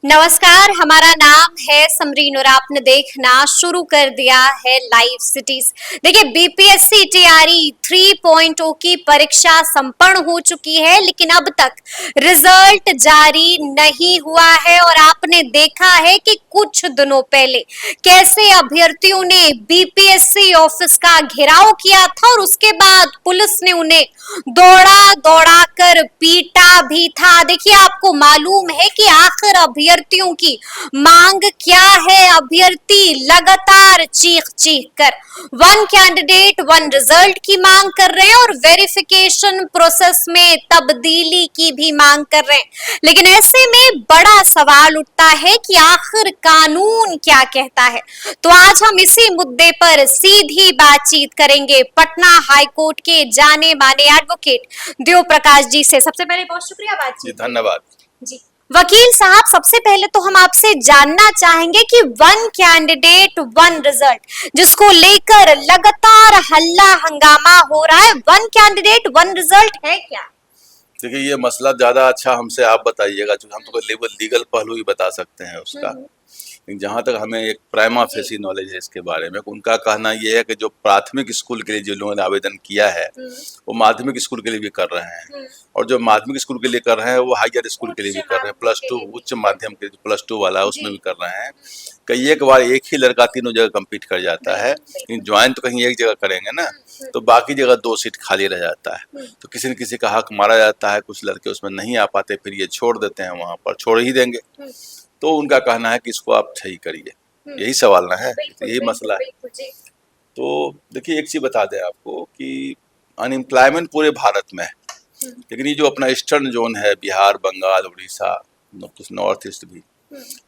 नमस्कार, हमारा नाम है समरीन और आपने देखना शुरू कर दिया है लाइव सिटीज। देखिए, बीपीएससी टीआरई 3.0 की परीक्षा संपन्न हो चुकी है, लेकिन अब तक रिजल्ट जारी नहीं हुआ है और आपने देखा है कि कुछ दिनों पहले कैसे अभ्यर्थियों ने बीपीएससी ऑफिस का घेराव किया था और उसके बाद पुलिस ने उन्हें दौड़ा दौड़ा कर पीटा भी था। देखिए, आपको मालूम है कि आखिर अभ्यर्थियों की मांग क्या है। अभ्यर्थी लगातार चीख चीख कर वन कैंडिडेट वन रिजल्ट की मांग कर रहे हैं और वेरिफिकेशन प्रोसेस में तब्दीली की भी मांग कर रहे हैं। लेकिन ऐसे में बड़ा सवाल उठता है कि आखिर कानून क्या कहता है। तो आज हम इसी मुद्दे पर सीधी बातचीत करेंगे पटना हाईकोर्ट के जाने माने एडवोकेट देव प्रकाश जी से। सबसे पहले बहुत शुक्रिया बातचीत। धन्यवाद जी, वकील साहब, सबसे पहले तो हम आपसे जानना चाहेंगे कि वन कैंडिडेट वन रिजल्ट जिसको लेकर लगातार हल्ला हंगामा हो रहा है, वन कैंडिडेट वन रिजल्ट है क्या? देखिए, ये मसला ज्यादा अच्छा हमसे आप बताइएगा, क्योंकि हम तो लीगल पहलू ही बता सकते हैं उसका। जहाँ तक हमें एक प्राइमा फेसी नॉलेज है इसके बारे में, उनका कहना ये है कि जो प्राथमिक स्कूल के लिए जो लोगों ने आवेदन किया है वो माध्यमिक स्कूल के लिए भी कर रहे हैं, और जो माध्यमिक स्कूल के लिए कर रहे हैं वो हायर स्कूल के लिए भी कर रहे हैं, +2 उच्च माध्यम के +2 वाला है उसमें भी कर रहे हैं। कई एक बार एक ही लड़का तीनों जगह कम्पीट कर जाता है, लेकिन ज्वाइन तो कहीं एक जगह करेंगे ना, तो बाकी जगह 2 सीट खाली रह जाता है, तो किसी न किसी का हक मारा जाता है। कुछ लड़के उसमें नहीं आ पाते, फिर ये छोड़ देते हैं, वहां पर छोड़ ही देंगे। तो उनका कहना है कि इसको आप सही करिए, यही सवाल ना है, यही मसला है। तो देखिए, एक चीज बता दें आपको कि अनएम्प्लॉयमेंट पूरे भारत में है, लेकिन ये जो अपना ईस्टर्न जोन है, बिहार, बंगाल, उड़ीसा, कुछ नॉर्थ ईस्ट भी,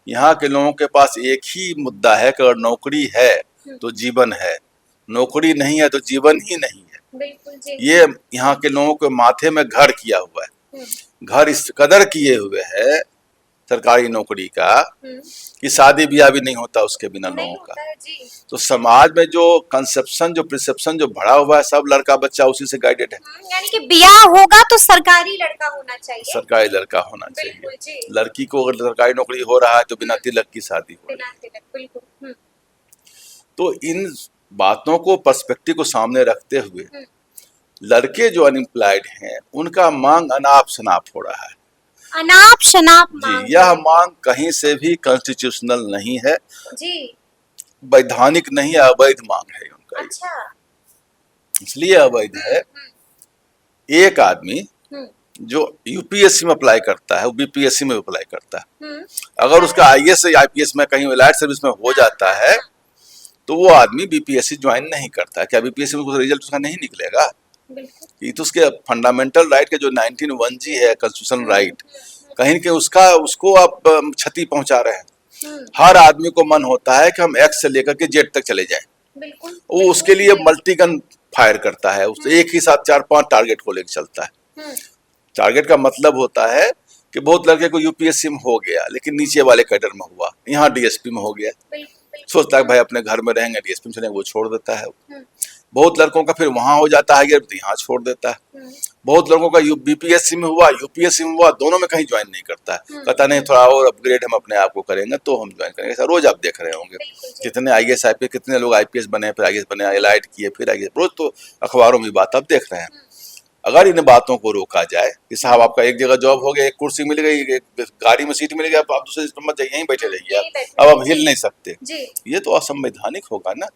यहाँ के लोगों के पास एक ही मुद्दा है कि अगर नौकरी है तो जीवन है, नौकरी नहीं है तो जीवन ही नहीं है। ये यहाँ के लोगों के माथे में घर किया हुआ है, घर इस कदर किए हुए है सरकारी नौकरी का कि शादी ब्याह भी नहीं होता उसके बिना लोगों का। तो समाज में जो कंसेप्शन, जो प्रिसेप्शन जो भरा हुआ है, सब लड़का बच्चा उसी से गाइडेड है। यानी कि ब्याह होगा तो सरकारी लड़का होना चाहिए, सरकारी लड़का होना चाहिए। लड़की को अगर सरकारी नौकरी हो रहा है तो बिना तिलक की शादी हो रही है। तो इन बातों को, पर्सपेक्टिव को सामने रखते हुए लड़के जो अनएम्प्लॉयड हैं उनका मांग अनाप शनाप हो रहा है। अनाप शनाप मांग, यह मांग कहीं से भी कॉन्स्टिट्यूशनल नहीं है जी, वैधानिक नहीं है, अवैध मांग है उनका। अच्छा, इसलिए अवैध है। एक आदमी जो यूपीएससी में अप्लाई करता है वो बीपीएससी में अप्लाई करता है, अगर उसका आईएएस या आईपीएस में कहीं एलाइड सर्विस में हो जाता है तो वो आदमी बीपीएससी ज्वाइन नहीं करता। क्या बीपीएससी में रिजल्ट उसका नहीं निकलेगा? ये तो उसके फंडामेंटल राइट के जो 19(1) है कॉन्स्टिट्यूशनल राइट, कहीं के उसको आप क्षति पहुंचा रहे हैं। हर आदमी को मन होता है कि हम एक्स से लेकर के जेड तक चले जाएं, वो उसके लिए मल्टी गन फायर करता है, उससे एक ही साथ 4-5 टारगेट को लेकर चलता है। टारगेट का मतलब होता है कि बहुत लड़के को यूपीएससी में हो गया लेकिन नीचे वाले कैडर में हुआ, यहाँ डीएसपी में हो गया, सोचता है भाई अपने घर में रहेंगे, डीएसपी में चलेंगे, वो छोड़ देता है। बहुत लड़कों का फिर वहां हो जाता है तो यहाँ छोड़ देता है। बहुत लोगों का बीपीएससी में हुआ, यूपीएससी में हुआ, दोनों में कहीं ज्वाइन नहीं करता है, कहता नहीं थोड़ा और अपग्रेड हम अपने आप को करेंगे तो हम ज्वाइन करेंगे। ऐसा रोज आप देख रहे होंगे, कितने आईएएस आईपीएस, कितने लोग आईपीएस बने, फिर आईएएस बने, एलाइड किए, फिर आईएएस, रोज तो अखबारों में बात आप देख रहे हैं। अगर इन बातों को रोका जाए कि साहब आपका एक जगह जॉब हो गया, एक कुर्सी मिल गई, एक गाड़ी में सीट मिल गई, आप दूसरे सिस्टम में यहीं बैठे रहिए, अब आप हिल नहीं सकते, ये तो असंवैधानिक होगा ना।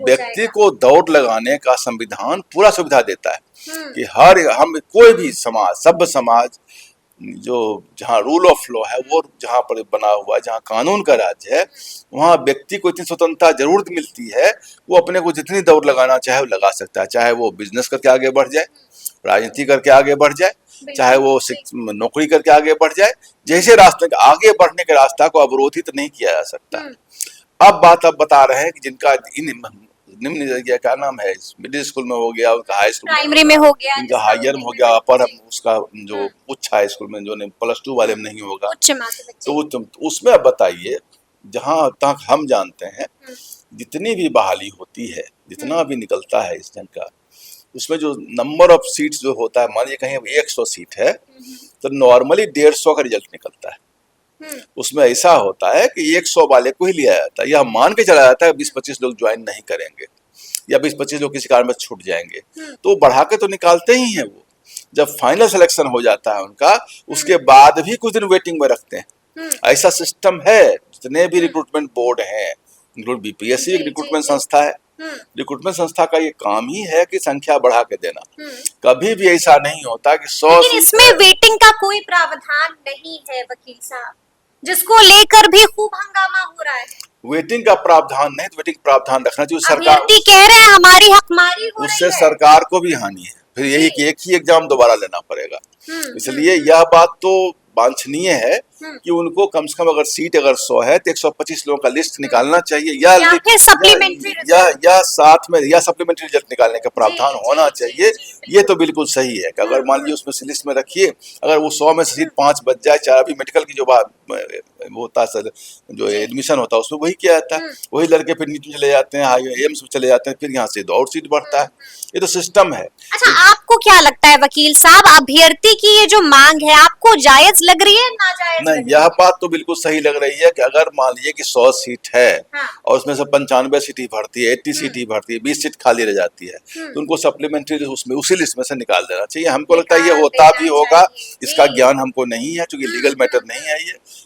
व्यक्ति को दौड़ लगाने का संविधान पूरा सुविधा देता है कि हम कोई भी समाज, सभ्य समाज जो जहाँ रूल ऑफ लॉ है वो जहाँ पर बना हुआ है, जहाँ कानून का राज्य है, वहाँ व्यक्ति को इतनी स्वतंत्रता जरूर मिलती है, वो अपने को जितनी दौड़ लगाना चाहे वो लगा सकता है, चाहे वो बिजनेस करके आगे बढ़ जाए, राजनीति करके आगे बढ़ जाए, चाहे वो नौकरी करके आगे बढ़ जाए, जैसे रास्ते आगे बढ़ने के रास्ता को अवरोधित नहीं किया जा सकता। अब बात आप बता रहे हैं कि जिनका निम्न क्या नाम है, मिडिल स्कूल में हो गया, उनका हाई स्कूल प्राइमरी में हो गया, इनका हायर में हो गया, अपर उसका जो उच्च हाई स्कूल में जो +2 वाले में नहीं होगा, तो उसमें अब बताइए, जहाँ तक हम जानते हैं जितनी भी बहाली होती है, जितना भी निकलता है इस जन का, उसमें जो नंबर ऑफ सीट्स जो होता है, मान लीजिए कहीं 100 सीट है तो नॉर्मली 150 का रिजल्ट निकलता है। उसमें ऐसा होता है कि 100 वाले को ही लिया जाता है, या मान के चला जाता है 20-25 लोग ज्वाइन नहीं करेंगे या 20-25 लोग किसी कारण में छूट जाएंगे, तो बढ़ा के तो निकालते ही हैं वो। जब फाइनल सिलेक्शन हो जाता है उनका, उसके बाद भी कुछ दिन वेटिंग में रखते हैं। ऐसा सिस्टम है। जितने भी रिक्रूटमेंट बोर्ड हैं, बीपीएससी एक रिक्रूटमेंट संस्था है। रिक्रूटमेंट संस्था का ये काम ही है कि संख्या बढ़ा के देना। कभी भी ऐसा नहीं होता कि 100 लेकिन इसमें वेटिंग का कोई प्रावधान नहीं है वकील साहब, जिसको लेकर भी खूब हंगामा हो रहा है। वेटिंग का प्रावधान नहीं, तो वेटिंग प्रावधान रखना चाहिए। सरकार अभ्यर्थी कह रहे हैं हमारी हकमारी हो रही उससे है। सरकार को भी हानि है, फिर यही कि एक ही एग्जाम दोबारा लेना पड़ेगा। इसलिए यह बात तो वांछनीय है कि उनको कम से कम अगर सीट अगर 100 है तो 125 लोगों का लिस्ट निकालना चाहिए, या फिर सप्लीमेंट्री या साथ में या सप्लीमेंट्री रिजल्ट निकालने का प्रावधान होना चाहिए। ये तो बिल्कुल सही है कि अगर मान लीजिए उसमें से लिस्ट में रखिए, अगर वो 100 में से सीट 5 बच जाए, 4 अभी मेडिकल की जो बात वो होता है, जो एडमिशन होता है उसमें वही किया जाता है, वही लड़के फिर नीट में चले जाते हैं, एम्स में चले जाते हैं, फिर यहाँ से और सीट बढ़ता है। ये तो सिस्टम है। अच्छा, आपको क्या लगता है वकील साहब, अभ्यर्थी की ये जो मांग है आपको जायज लग रही है, नाजायज? नहीं, यह बात तो बिल्कुल सही लग रही है कि अगर मान लीजिए कि 100 सीट है और उसमें से 95 सीट ही भरती है, 80 सीट ही भरती है, 20 सीट खाली रह जाती है, तो उनको सप्लीमेंट्री उसमें उसी लिस्ट में से निकाल देना चाहिए। हमको लगता है ये होता भी होगा, इसका ज्ञान हमको नहीं है क्योंकि लीगल मैटर नहीं है।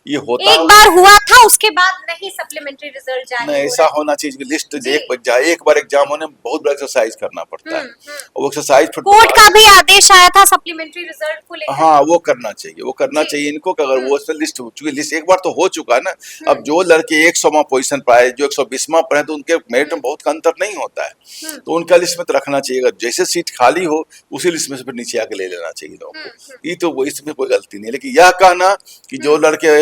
ये होता एक बार हुआ था, उसके बाद नहीं सप्लीमेंट्री रिजल्ट जारी नहीं, ऐसा होना चाहिए कि लिस्ट एक बार एग्जाम होने में बहुत बड़ा एक्सरसाइज करना पड़ता है, और वो एक्सरसाइज कोर्ट का भी आदेश आया था सप्लीमेंट्री रिजल्ट को लेकर। हाँ, वो करना चाहिए, वो करना चाहिए इनको कि अगर वो लिस्ट हो चुकी, लिस्ट एक बार तो हो चुका है ना। अब जो लड़के 100वां पोजीशन पर आए, जो 120वां पर है, तो उनके मेरिट में बहुत का अंतर नहीं होता है, तो उनका लिस्ट में तो रखना चाहिए। अगर जैसे सीट खाली हो उसी लिस्ट में से फिर नीचे आके ले लेना चाहिए लोगों को। ये तो इसमें कोई गलती नहीं है, लेकिन यह कहना कि जो लड़के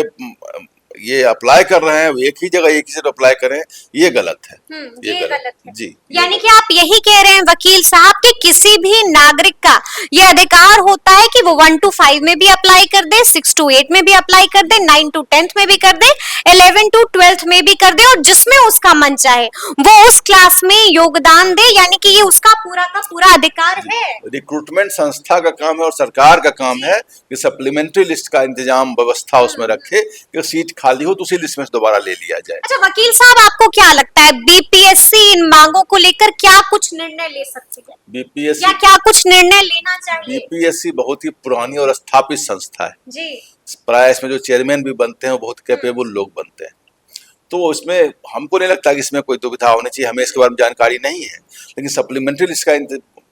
ये अप्लाई कर रहे हैं वो एक ही जगह एक ही से अप्लाई करें, ये गलत है। ये गलत है जी। यानी कि आप यही कह रहे हैं वकील साहब कि किसी भी नागरिक का ये अधिकार होता है कि वो 1 to 5 में भी अप्लाई कर दे, 6 to 8 में भी अप्लाई कर दे, 9 to 10th में भी कर दे, 11 to 12th में भी कर दे, और जिसमें उसका मन चाहे वो उस क्लास में योगदान दे। यानी कि ये उसका पूरा का पूरा अधिकार है। रिक्रूटमेंट संस्था का काम है और सरकार का काम है कि सप्लीमेंट्री लिस्ट का इंतजाम व्यवस्था उसमें रखे कि सीट खाली हो तो उसी लिस्ट में दोबारा ले लिया जाए। अच्छा वकील साहब, आपको क्या लगता है बीपीएससी इन मांगों को लेकर क्या कुछ निर्णय ले सकती है? बीपीएससी या क्या कुछ निर्णय लेना चाहिए? बीपीएससी बहुत ही पुरानी और स्थापित संस्था है जी। प्राय इसमें जो चेयरमैन भी बनते हैं वो बहुत कैपेबल लोग बनते हैं, तो इसमें हमको नहीं लगता कि इसमें कोई दुविधा होनी चाहिए। हमें इसके बारे में जानकारी नहीं है, लेकिन सप्लीमेंट्री लिस्ट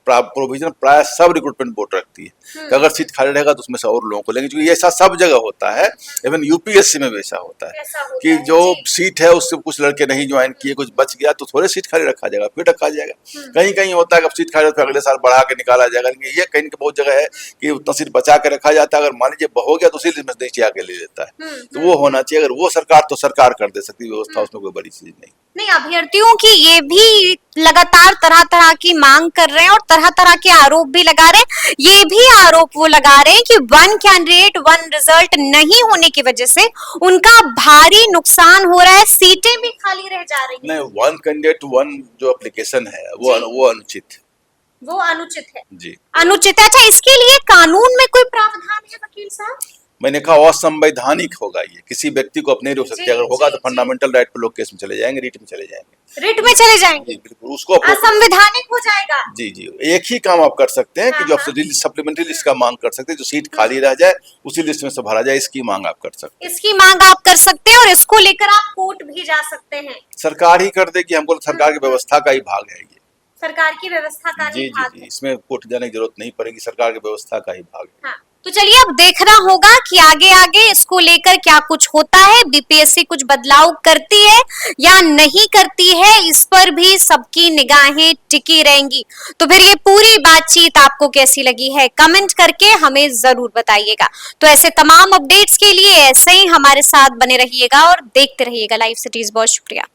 का प्रोविजन प्राय सब रिक्रूटमेंट बोर्ड रखती है कि अगर सीट खाली रहेगा तो उसमें से और लोगों को लेंगे, क्योंकि ये ऐसा सब जगह होता है। इवन यूपीएससी में भी ऐसा होता है कि जो सीट है उससे कुछ लड़के नहीं ज्वाइन किए, कुछ बच गया तो थोड़े सीट खाली रखा जाएगा, फिर रखा जाएगा। कहीं कहीं होता है कि अब सीट खाली तो अगले साल बढ़ा के निकाला जाएगा, लेकिन ये कहीं बहुत जगह है कि उतना सीट बचा के रखा जाता है। अगर मान लीजिए हो गया तो उसी लिस्ट में नीचे आके ले लेता है, तो वो होना चाहिए। अगर वो सरकार तो सरकार कर दे सकती है व्यवस्था, उसमें कोई बड़ी चीज नहीं। अभ्यर्थियों की ये भी लगातार तरह तरह की मांग कर रहे हैं और तरह तरह के आरोप भी लगा रहे हैं। ये भी आरोप वो लगा रहे हैं कि 1 कैंडिडेट 1 रिजल्ट नहीं होने की वजह से उनका भारी नुकसान हो रहा है, सीटें भी खाली रह जा रही हैं। नहीं, 1 कैंडिडेट 1 जो एप्लीकेशन है वो अनुचित, वो अनुचित है जी, अनुचित है। अच्छा, इसके लिए कानून में कोई प्रावधान है वकील साहब? मैंने कहा असंवैधानिक होगा, ये किसी व्यक्ति को अपने रोक सकते। अगर होगा तो फंडामेंटल राइट पर लोग केस में चले जाएंगे, रिट में चले जाएंगे, रिट में चले जाएंगे, बिल्कुल उसको असंवैधानिक हो जाएगा। जी जी, एक ही काम आप कर सकते हैं कि जो सप्लीमेंट्री लिस्ट का मांग कर सकते हैं, जो सीट खाली रह जाए उसी लिस्ट में से भरा जाए, इसकी मांग आप कर सकते हैं। इसकी मांग आप कर सकते हैं और इसको लेकर आप कोर्ट भी जा सकते हैं। सरकार ही कर देगी, हमको सरकार की व्यवस्था का ही भाग है ये, सरकार की व्यवस्था का जी जी जी, इसमें कोर्ट जाने की जरूरत नहीं पड़ेगी, सरकार की व्यवस्था का ही भाग है। हाँ। तो चलिए अब देखना होगा कि आगे आगे इसको लेकर क्या कुछ होता है, बीपीएससी कुछ बदलाव करती है या नहीं करती है, इस पर भी सबकी निगाहें टिकी रहेंगी। तो फिर ये पूरी बातचीत आपको कैसी लगी है, कमेंट करके हमें जरूर बताइएगा। तो ऐसे तमाम अपडेट्स के लिए ऐसे ही हमारे साथ बने रहिएगा और देखते रहिएगा लाइव सिटीज। बहुत शुक्रिया।